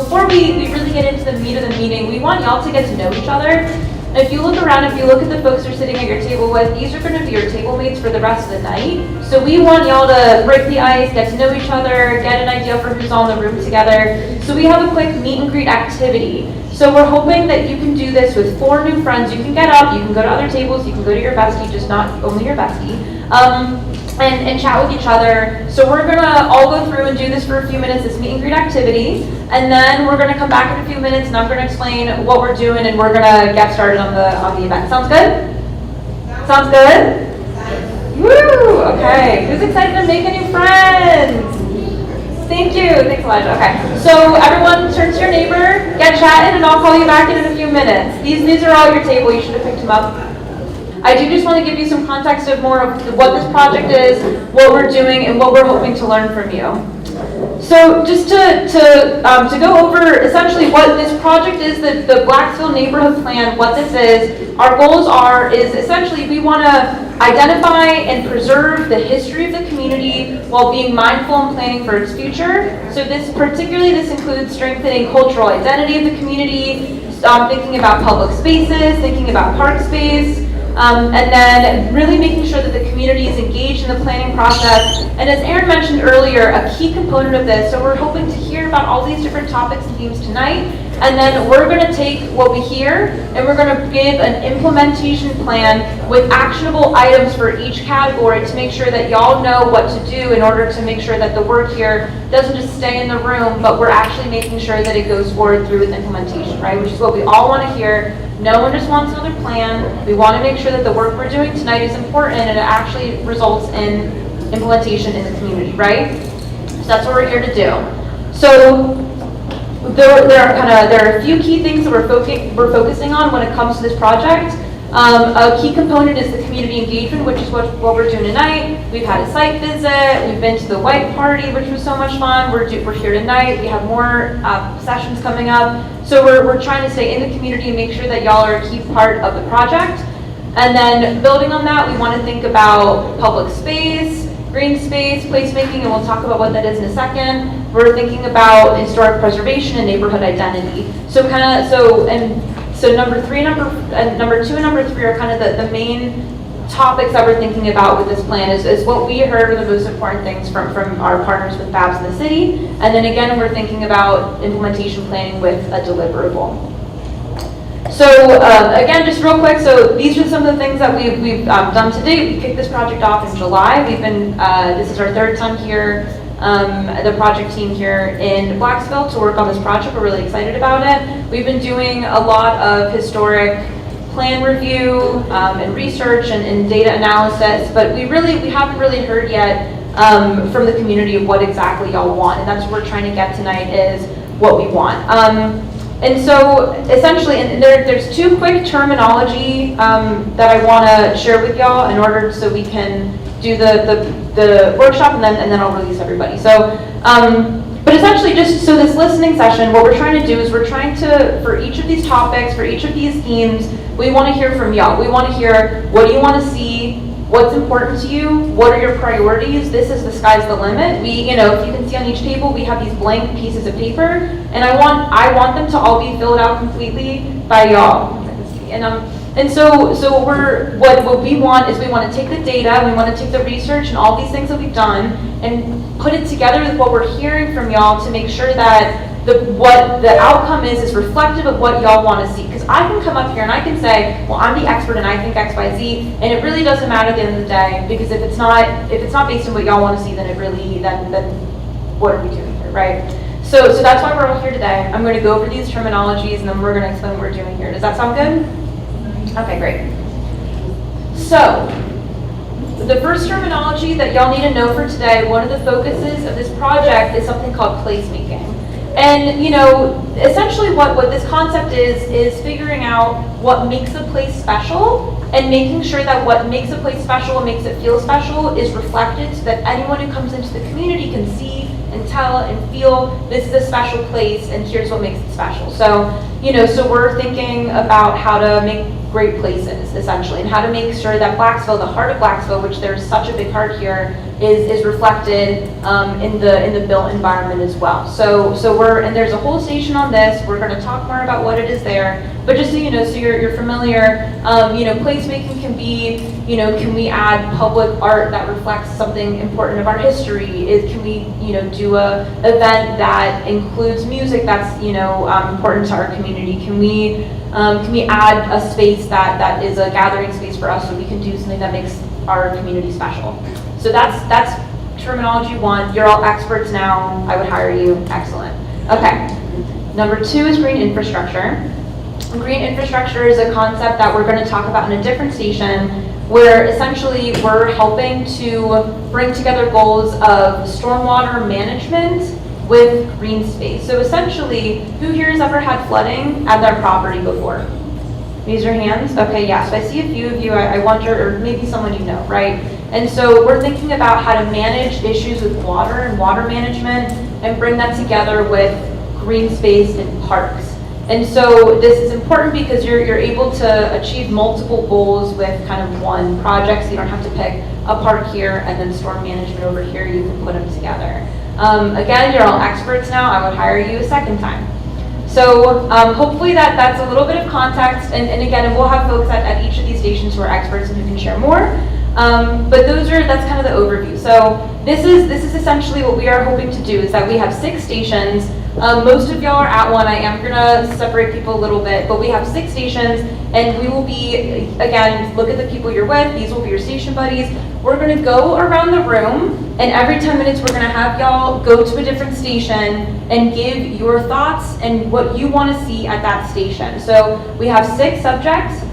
before we really get into the meat of the meeting, we want y'all to get to know each other. If you look around, if you look at the folks you're sitting at your table with, these are going to be your table mates for the rest of the night. So we want y'all to break the ice, get to know each other, get an idea for who's all in the room together. So we have a quick meet and greet activity. So we're hoping that you can do this with 4 new friends. You can get up, you can go to other tables, you can go to your bestie, just not only your bestie, and chat with each other. So we're gonna all go through and do this for a few minutes, this meet and greet activity, and then we're gonna come back in a few minutes and I'm gonna explain what we're doing and we're gonna get started on the event. Sounds good? Sounds good? Woo! Okay. Who's excited to make a new friend? Thank you. Thanks, Elijah. Okay. So everyone turn to your neighbor, get chatting, and I'll call you back in a few minutes. These are all at your table. You should have picked them up. I do just want to give you some context of more of what this project is, what we're doing, and what we're hoping to learn from you. So just to go over essentially what this project is, the Blacksville Neighborhood Plan, what this is, our goals is essentially we want to identify and preserve the history of the community while being mindful and planning for its future. So this includes strengthening cultural identity of the community, thinking about public spaces, thinking about park space, and then really making sure that the community is engaged in the planning process. And as Aaron mentioned earlier, a key component of this, so we're hoping to hear about all these different topics and themes tonight, and then we're going to take what we hear and we're going to give an implementation plan with actionable items for each category to make sure that y'all know what to do in order to make sure that the work here doesn't just stay in the room, but we're actually making sure that it goes forward through with implementation, right? Which is what we all want to hear. No one just wants another plan. We want to make sure that the work we're doing tonight is important and it actually results in implementation in the community, right? So that's what we're here to do. So there are a few key things that we're focusing on when it comes to this project. A key component is the community engagement, which is what we're doing tonight. We've had a site visit. We've been to the white party, which was so much fun. We're here tonight. We have more sessions coming up. So we're trying to stay in the community and make sure that y'all are a key part of the project. And then building on that, we want to think about public space, green space, placemaking, and we'll talk about what that is in a second. We're thinking about historic preservation and neighborhood identity. So number 2 and number 3 are kind of the main topics that we're thinking about with this plan is what we heard are the most important things from our partners with FABs in the city. And then again, we're thinking about implementation planning with a deliverable. So again, just real quick, so these are some of the things that we've done to date. We kicked this project off in July. This is our 3rd time here, the project team here in Blacksville to work on this project. We're really excited about it. We've been doing a lot of historic plan review and research and data analysis, but we haven't really heard yet from the community of what exactly y'all want, and that's what we're trying to get tonight is what we want. And so essentially, and there's 2 quick terminology that I want to share with y'all in order so we can do the workshop and then I'll release everybody. So, but essentially just so this listening session, what we're trying to do is we're trying to, for each of these topics, for each of these themes, we want to hear from y'all. We want to hear what do you want to see, what's important to you, what are your priorities. This is the sky's the limit. If you can see on each table, we have these blank pieces of paper, and I want them to all be filled out completely by y'all. And so what we want is we want to take the data, we want to take the research and all these things that we've done and put it together with what we're hearing from y'all to make sure that what the outcome is reflective of what y'all want to see. Because I can come up here and I can say, well, I'm the expert and I think X, Y, Z, and it really doesn't matter at the end of the day, because if it's not based on what y'all want to see, then what are we doing here, right? So that's why we're all here today. I'm going to go over these terminologies and then we're going to explain what we're doing here. Does that sound good? Okay, great. So the first terminology that y'all need to know for today, one of the focuses of this project is something called placemaking. And essentially what this concept is figuring out what makes a place special and making sure that what makes a place special and makes it feel special is reflected so that anyone who comes into the community can see and tell and feel this is a special place and here's what makes it special. So, so we're thinking about how to make great places, essentially, and how to make sure that Blacksville, the heart of Blacksville, which there's such a big heart here, is reflected in the built environment as well. So and there's a whole station on this. We're going to talk more about what it is there. But just so you know, so you're familiar, placemaking can be, can we add public art that reflects something important of our history? Can we, do a event that includes music that's, important to our community? Can we add a space that is a gathering space for us so we can do something that makes our community special? So that's terminology one. You're all experts now. I would hire you. Excellent. Okay. Number 2 is green infrastructure. Green infrastructure is a concept that we're going to talk about in a different station, where essentially we're helping to bring together goals of stormwater management with green space. So essentially, who here has ever had flooding at their property before? Raise your hands. Okay, yes. I see a few of you. I wonder, or maybe someone you know, right? And so we're thinking about how to manage issues with water and water management and bring that together with green space and parks. And so this is important because you're able to achieve multiple goals with kind of one project, so you don't have to pick a park here and then storm management over here. You can put them together. Again, you're all experts now. I would hire you a second time. So hopefully that's a little bit of context, and again, we'll have folks at each of these stations who are experts and who can share more. But that's kind of the overview. So this is essentially what we are hoping to do, is that we have 6 stations. Most of y'all are at one. I am gonna separate people a little bit, but we have 6 stations, and we will be, again, look at the people you're with. These will be your station buddies. We're gonna go around the room, and every 10 minutes we're gonna have y'all go to a different station and give your thoughts and what you wanna see at that station. So we have 6 subjects: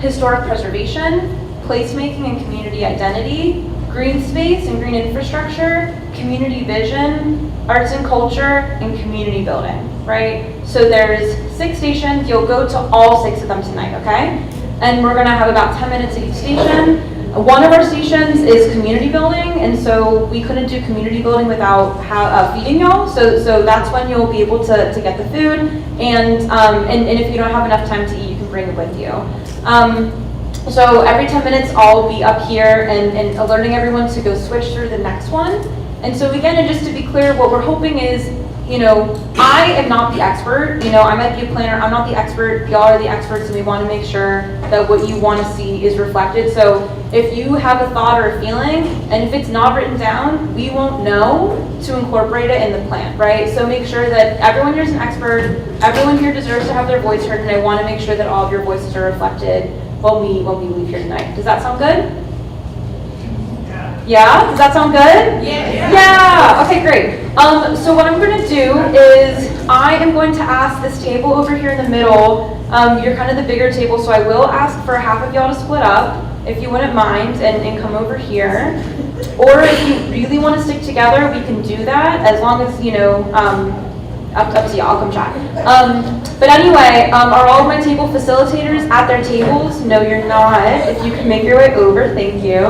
historic preservation, placemaking and community identity, green space and green infrastructure, community vision, arts and culture, and community building, right? So there's 6 stations. You'll go to all 6 of them tonight, okay? And we're gonna have about 10 minutes at each station. One of our stations is community building, and so we couldn't do community building without feeding y'all. So that's when you'll be able to get the food, and if you don't have enough time to eat, you can bring it with you. So every 10 minutes, I'll be up here and alerting everyone to go switch through the next one. And so again, and just to be clear, what we're hoping is, I am not the expert. I might be a planner. I'm not the expert. Y'all are the experts, and we want to make sure that what you want to see is reflected. So if you have a thought or a feeling, and if it's not written down, we won't know to incorporate it in the plan, right? So make sure that everyone here is an expert. Everyone here deserves to have their voice heard, and I want to make sure that all of your voices are reflected when we leave here tonight. Does that sound good? Yeah? Does that sound good? Yeah. Okay, great. So what I'm going to do is I am going to ask this table over here in the middle. You're kind of the bigger table, so I will ask for half of y'all to split up, if you wouldn't mind, and come over here. Or if you really want to stick together, we can do that, as long as, up to y'all. I'll come chat. But anyway, are all of my table facilitators at their tables? No, you're not. If you can make your way over, thank you.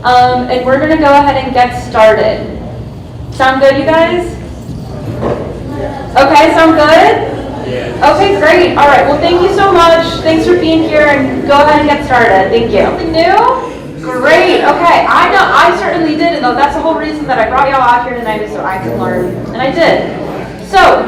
And we're going to go ahead and get started. Sound good, you guys? Okay, sound good? Yeah. Okay, great. All right, well, thank you so much. Thanks for being here, and go ahead and get started. Thank you. Something new? Great. Okay, I know I certainly did, and that's the whole reason that I brought y'all out here tonight, is so I could learn, and I did. So,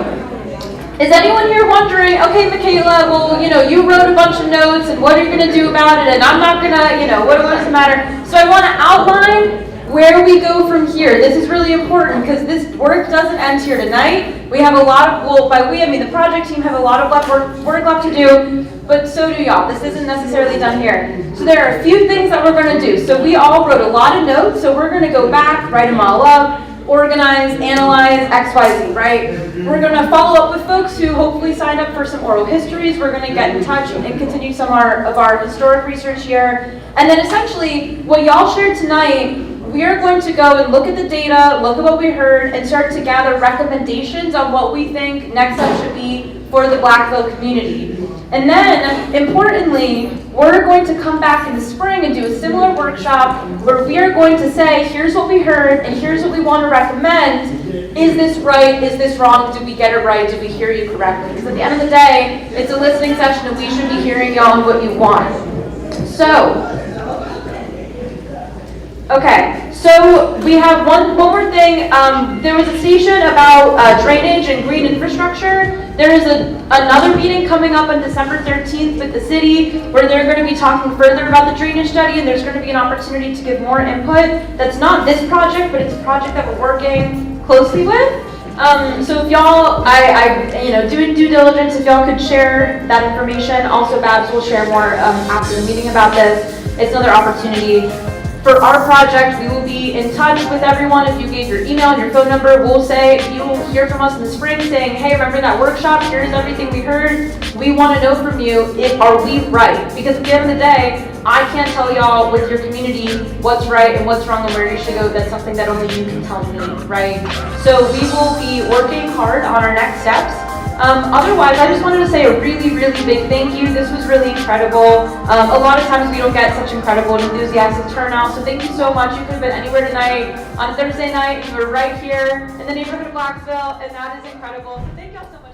is anyone here wondering, okay, Michaela, well, you wrote a bunch of notes, and what are you going to do about it, and I'm not going to, what does it matter? So I want to outline where we go from here. This is really important, because this work doesn't end here tonight. We have a lot of, well, by we, I mean the project team have a lot of work left to do, but so do y'all. This isn't necessarily done here. So there are a few things that we're going to do. So we all wrote a lot of notes, so we're going to go back, write them all up, organize, analyze, XYZ, right? We're going to follow up with folks who hopefully signed up for some oral histories. We're going to get in touch and continue some of our historic research here. And then essentially, what y'all shared tonight, we are going to go and look at the data, look at what we heard, and start to gather recommendations on what we think next step should be for the Blackville community. And then, importantly, we're going to come back in the spring and do a similar workshop where we are going to say, here's what we heard, and here's what we want to recommend. Is this right? Is this wrong? Did we get it right? Did we hear you correctly? Because at the end of the day, it's a listening session, and we should be hearing y'all and what you want. So, Okay, so we have one more thing. There was a station about drainage and green infrastructure. There is another meeting coming up on December 13th with the city where they're going to be talking further about the drainage study, and there's going to be an opportunity to give more input. That's not this project, but it's a project that we're working closely with. So if y'all, doing due diligence, if y'all could share that information. Also, Babs will share more after the meeting about this. It's another opportunity. For our project, we will be in touch with everyone. If you gave your email and your phone number, we'll say, you will hear from us in the spring saying, hey, remember that workshop? Here's everything we heard. We want to know from you, are we right? Because at the end of the day, I can't tell y'all with your community what's right and what's wrong and where you should go. That's something that only you can tell me, right? So we will be working hard on our next steps. Otherwise, I just wanted to say a really, really big thank you. This was really incredible. A lot of times we don't get such incredible and enthusiastic turnout, so thank you so much. You could have been anywhere tonight on Thursday night. You were right here in the neighborhood of Blacksville, and that is incredible. So thank y'all so much.